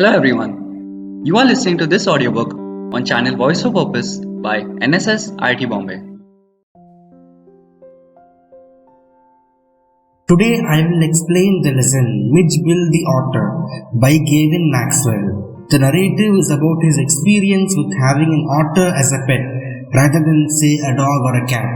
Hello everyone. You are listening to this audiobook on channel Voice for Purpose by NSS IIT Bombay. Today I will explain the lesson Mijbil the Otter by Gavin Maxwell. The narrative is about his experience with having an otter as a pet rather than say a dog or a cat.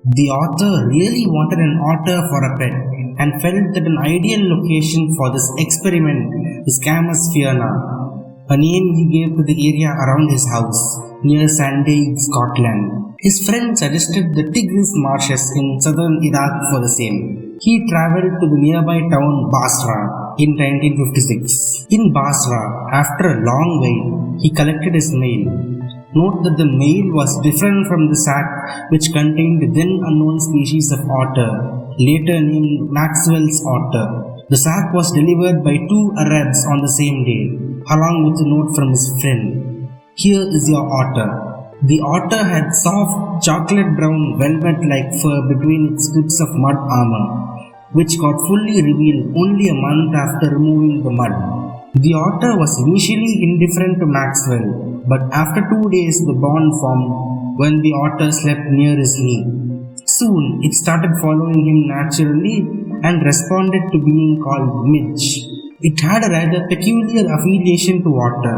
The author really wanted an otter for a pet and felt that an ideal location for this experiment is Shobhanaa, a name he gave to the area around his house near Sandy, Scotland. His friend suggested the Tigris marshes in southern Iraq for the same. He travelled to the nearby town Basra in 1956. In Basra, after a long wait, he collected his mail. Note that the mail was different from the sack which contained the then unknown species of otter, later named Maxwell's otter. The sack was delivered by two Arabs on the same day, along with a note from his friend. Here is your otter. The otter had soft chocolate brown velvet-like fur between its strips of mud armor, which got fully revealed only a month after removing the mud. The otter was initially indifferent to Maxwell, but after 2 days the bond formed when the otter slept near his knee. Soon it started following him naturally and responded to being called Midge. It had a rather peculiar affiliation to water,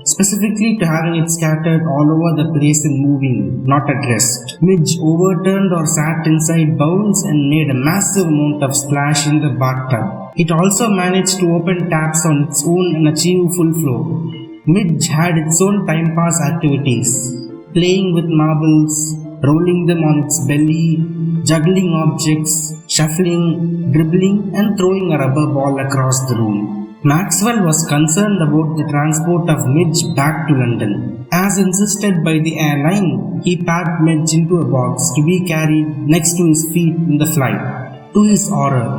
specifically to having it scattered all over the place and moving, not at rest. Midge overturned or sat inside bowls and made a massive amount of splash in the bathtub. It also managed to open taps on its own and achieve full flow. Midge had its own time pass activities, playing with marbles, rolling them on its belly, juggling objects, shuffling, dribbling and throwing a rubber ball across the room. Maxwell was concerned about the transport of Midge back to London. As insisted by the airline, he packed Midge into a box to be carried next to his feet in the flight. To his horror,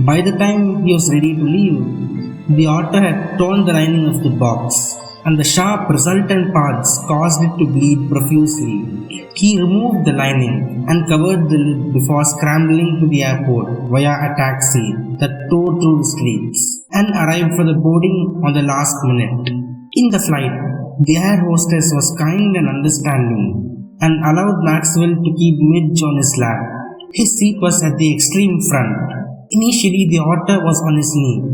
by the time he was ready to leave, the otter had torn the lining of the box, and the sharp resultant parts caused it to bleed profusely. He removed the lining and covered the lid before scrambling to the airport via a taxi that tore through the streets and arrived for the boarding on the last minute. In the flight, the air hostess was kind and understanding and allowed Maxwell to keep Midge on his lap. His seat was at the extreme front. Initially, the otter was on his knee.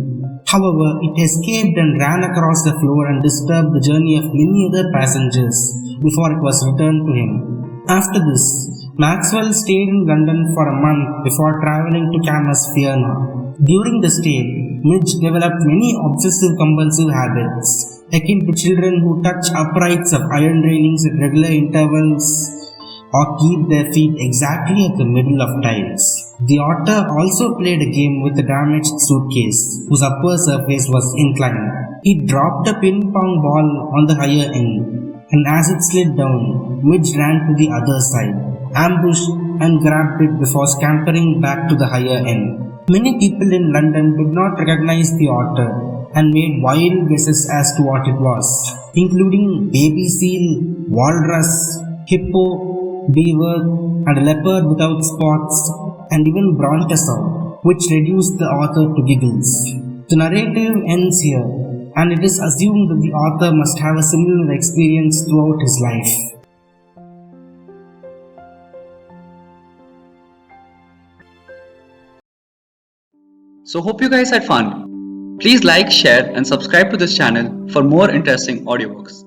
However, it escaped and ran across the floor and disturbed the journey of many other passengers before it was returned to him. After this, Maxwell stayed in London for a month before travelling to Shobhanaa. During the stay, Midge developed many obsessive-compulsive habits, akin to children who touch uprights of iron railings at regular intervals or keep their feet exactly at the middle of tiles. The otter also played a game with a damaged suitcase, whose upper surface was inclined. It dropped a ping-pong ball on the higher end, and as it slid down, Midge ran to the other side, ambushed and grabbed it before scampering back to the higher end. Many people in London did not recognize the otter and made wild guesses as to what it was, including baby seal, walrus, hippo, beaver, and a leopard without spots, and even brontosaur, which reduced the author to giggles. The narrative ends here, and it is assumed that the author must have a similar experience throughout his life. So hope you guys had fun. Please like, share and subscribe to this channel for more interesting audiobooks.